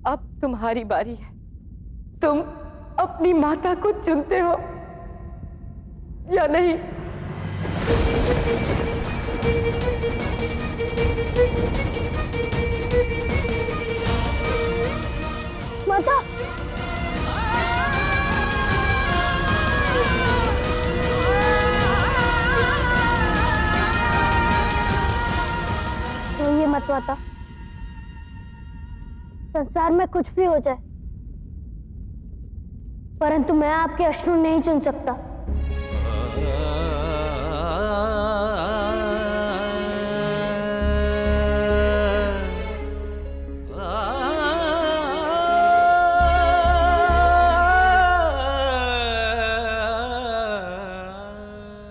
अब तुम्हारी बारी है। तुम अपनी माता को चुनते हो या नहीं? माता, रोइए मत माता। संसार में कुछ भी हो जाए, परंतु मैं आपके अश्रु नहीं चुन सकता।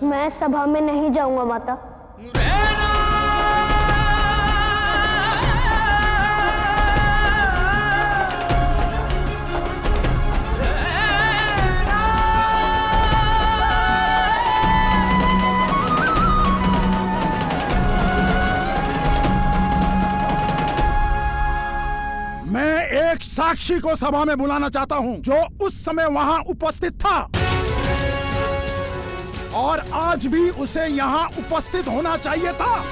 मैं सभा में नहीं जाऊंगा माता। एक साक्षी को सभा में बुलाना चाहता हूं जो उस समय वहां उपस्थित था और आज भी उसे यहां उपस्थित होना चाहिए था।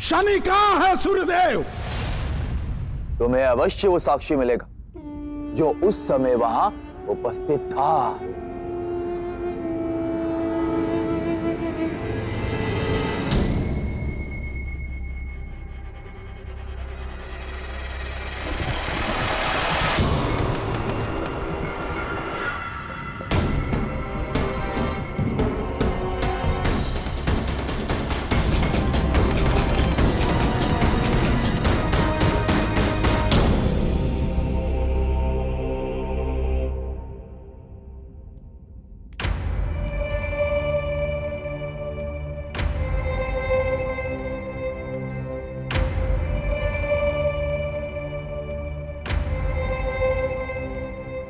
शनि कहां है सूर्यदेव? तुम्हें अवश्य वो साक्षी मिलेगा जो उस समय वहां उपस्थित था।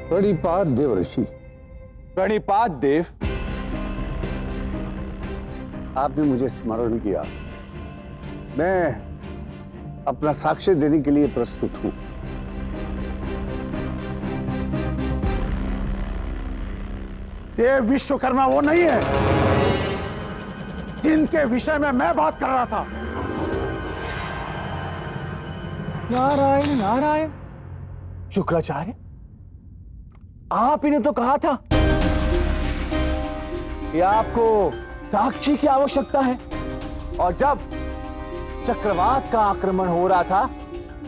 प्रणिपात देव ऋषि। प्रणिपात देव। आपने मुझे स्मरण किया। मैं अपना साक्ष्य देने के लिए प्रस्तुत हूं। देव विश्वकर्मा वो नहीं है जिनके विषय में मैं बात कर रहा था। नारायण नारायण। शुक्राचार्य, आप ही ने तो कहा था कि आपको साक्षी की आवश्यकता है, और जब चक्रवात का आक्रमण हो रहा था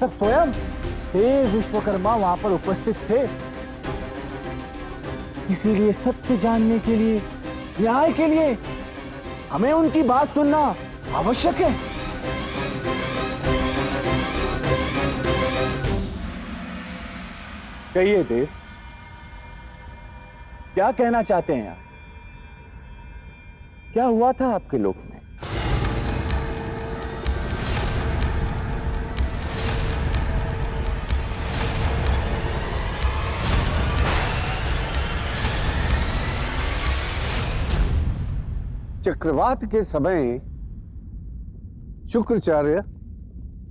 तब स्वयं देव विश्वकर्मा वहां पर उपस्थित थे। इसीलिए सत्य जानने के लिए, न्याय के लिए हमें उनकी बात सुनना आवश्यक है। कहिए देव, क्या कहना चाहते हैं आप? क्या हुआ था आपके लोक में? चक्रवात के समय शुक्राचार्य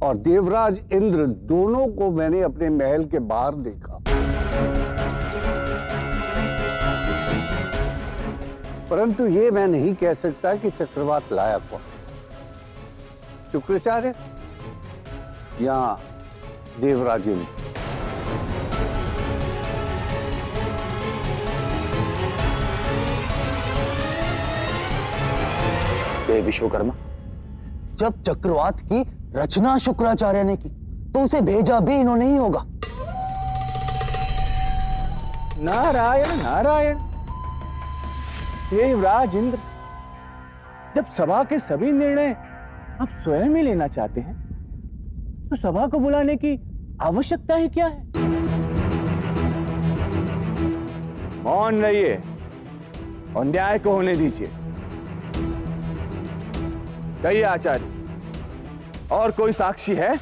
और देवराज इंद्र दोनों को मैंने अपने महल के बाहर देखा, परंतु ये मैं नहीं कह सकता कि चक्रवात लाया कौन, शुक्राचार्य या देवराज इंद्र। देव विश्वकर्मा, जब चक्रवात की रचना शुक्राचार्य ने की तो उसे भेजा भी इन्होंने ही होगा। नारायण नारायण। देवराज इंद्र, जब सभा के सभी निर्णय आप स्वयं ही लेना चाहते हैं तो सभा को बुलाने की आवश्यकता ही क्या है? मौन रहिए और न्याय को होने दीजिए। कहिए आचार्य, और कोई साक्षी है?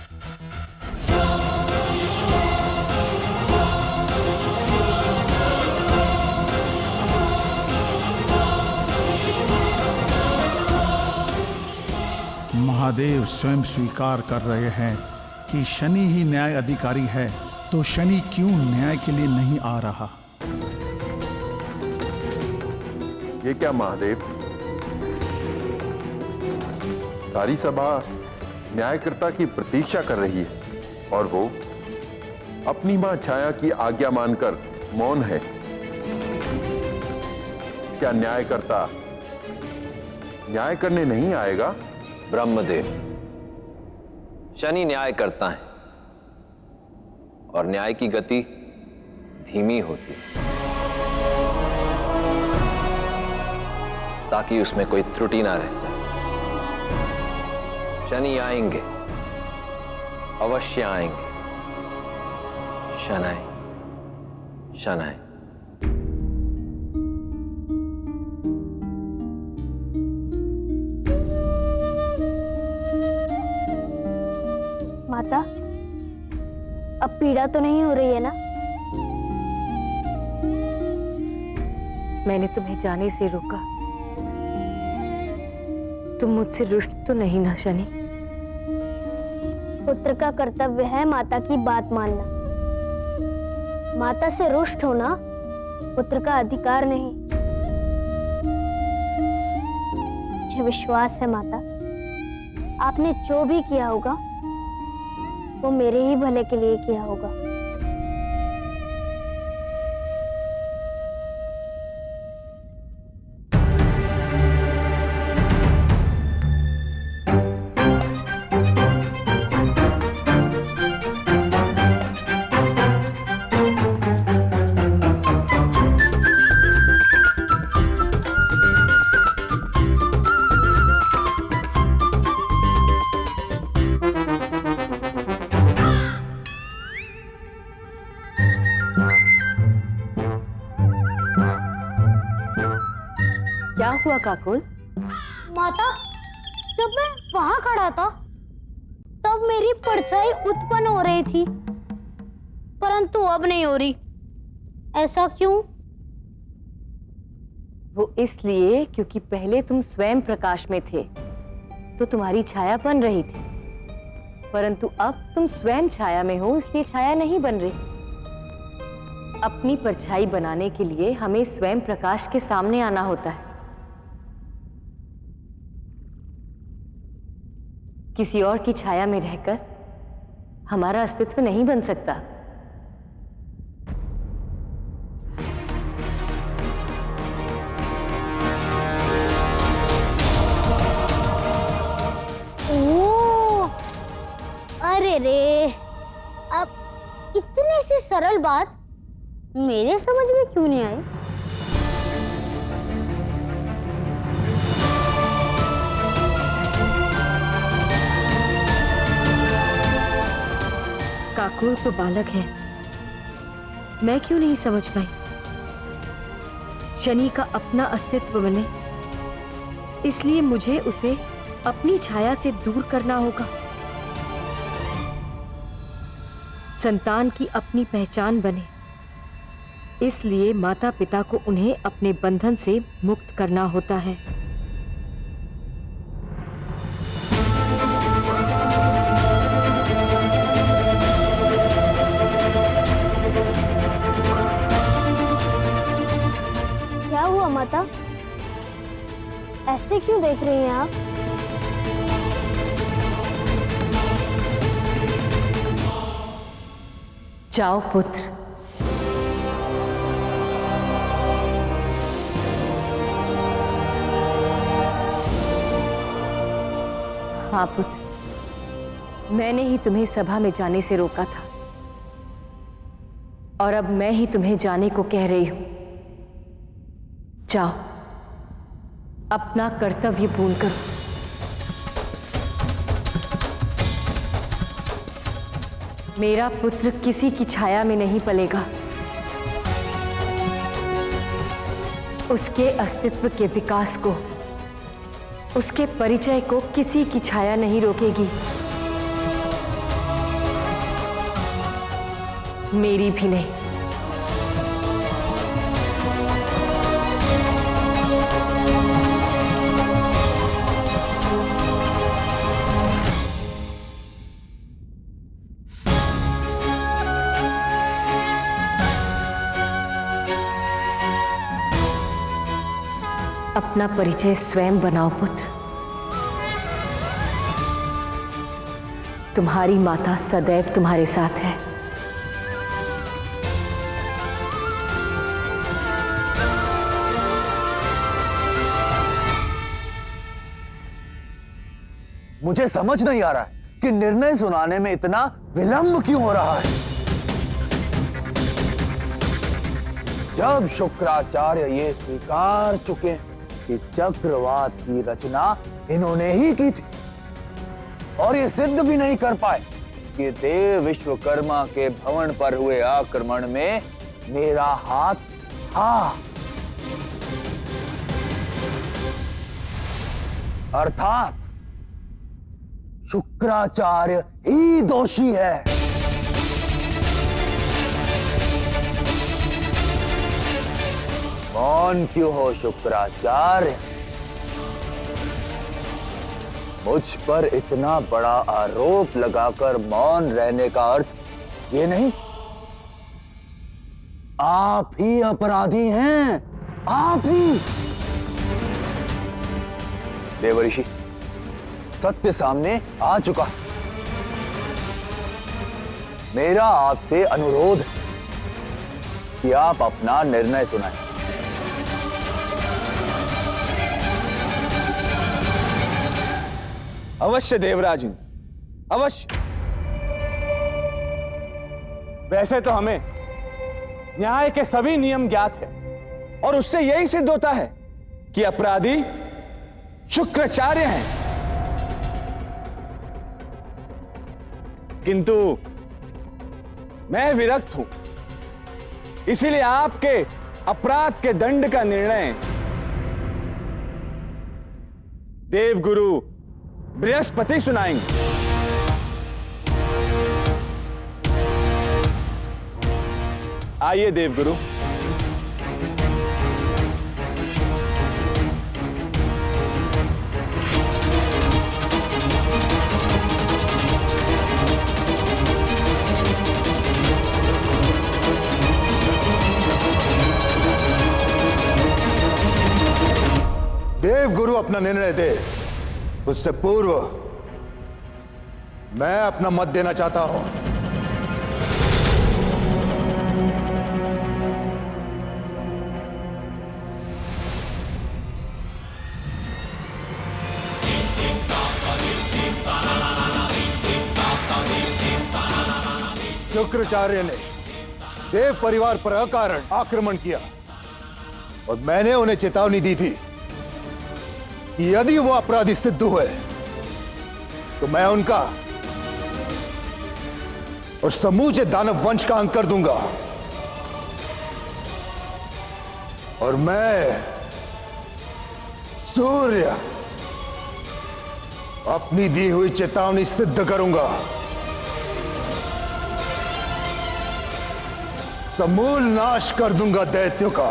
महादेव स्वयं स्वीकार कर रहे हैं कि शनि ही न्याय अधिकारी है, तो शनि क्यों न्याय के लिए नहीं आ रहा? ये क्या महादेव, सारी सभा न्यायकर्ता की प्रतीक्षा कर रही है और वो अपनी मां छाया की आज्ञा मानकर मौन है। क्या न्यायकर्ता न्याय करने नहीं आएगा? ब्रह्मदेव, शनि न्याय करता है और न्याय की गति धीमी होती है ताकि उसमें कोई त्रुटि ना रह जाए। शनि आएंगे, अवश्य आएंगे। शनै शनै। माता, अब पीड़ा तो नहीं हो रही है ना? मैंने तुम्हें जाने से रोका। तुम मुझसे रुष्ट तो नहीं ना शनि? पुत्र का कर्तव्य है माता की बात मानना। माता से रुष्ट होना पुत्र का अधिकार नहीं। मुझे विश्वास है माता, आपने जो भी किया होगा वो मेरे ही भले के लिए किया होगा। क्या हुआ काकुल? माता, जब मैं वहां खड़ा था तब मेरी परछाई उत्पन्न हो रही थी, परंतु अब नहीं हो रही। ऐसा क्यों? वो इसलिए क्योंकि पहले तुम स्वयं प्रकाश में थे तो तुम्हारी छाया बन रही थी, परंतु अब तुम स्वयं छाया में हो इसलिए छाया नहीं बन रही। अपनी परछाई बनाने के लिए हमें स्वयं प्रकाश के सामने आना होता है। किसी और की छाया में रहकर हमारा अस्तित्व नहीं बन सकता। ओह, अरे रे, अब इतनी सी सरल बात मेरे समझ में क्यों नहीं आई? काकुल तो बालक है, मैं क्यों नहीं समझ पाई? शनि का अपना अस्तित्व बने इसलिए मुझे उसे अपनी छाया से दूर करना होगा। संतान की अपनी पहचान बने इसलिए माता पिता को उन्हें अपने बंधन से मुक्त करना होता है। क्या हुआ माता? ऐसे क्यों देख रही हैं आप? जाओ पुत्र, हाँ पुत्र, मैंने ही तुम्हें सभा में जाने से रोका था और अब मैं ही तुम्हें जाने को कह रही हूं। जाओ, अपना कर्तव्य पूर्ण करो। मेरा पुत्र किसी की छाया में नहीं पलेगा। उसके अस्तित्व के विकास को, उसके परिचय को किसी की छाया नहीं रोकेगी, मेरी भी नहीं। अपना परिचय स्वयं बनाओ पुत्र। तुम्हारी माता सदैव तुम्हारे साथ है। मुझे समझ नहीं आ रहा है कि निर्णय सुनाने में इतना विलंब क्यों हो रहा है। जब शुक्राचार्य ये स्वीकार चुके कि चक्रवात की रचना इन्होंने ही की थी और ये सिद्ध भी नहीं कर पाए कि देव विश्वकर्मा के भवन पर हुए आक्रमण में मेरा हाथ था, अर्थात शुक्राचार्य ही दोषी है। मौन क्यों हो शुक्राचार्य? मुझ पर इतना बड़ा आरोप लगाकर मौन रहने का अर्थ ये नहीं, आप ही अपराधी हैं, आप ही। देवऋषि, सत्य सामने आ चुका है। मेरा आपसे अनुरोध है कि आप अपना निर्णय सुनाएं। अवश्य देवराज, अवश्य। वैसे तो हमें न्याय के सभी नियम ज्ञात है और उससे यही सिद्ध होता है कि अपराधी शुक्राचार्य हैं। किंतु मैं विरक्त हूं, इसीलिए आपके अपराध के दंड का निर्णय देवगुरु बृहस्पति सुनाएंगे। आइए देवगुरु। देवगुरु अपना निर्णय दे, उससे पूर्व मैं अपना मत देना चाहता हूं। शुक्राचार्य ने देव परिवार पर अकारण आक्रमण किया और मैंने उन्हें चेतावनी दी थी कि यदि वो अपराधी सिद्ध हुए तो मैं उनका और समूचे दानव वंश का अंत कर दूंगा। और मैं सूर्य अपनी दी हुई चेतावनी सिद्ध करूंगा। समूल नाश कर दूंगा दैत्यों का।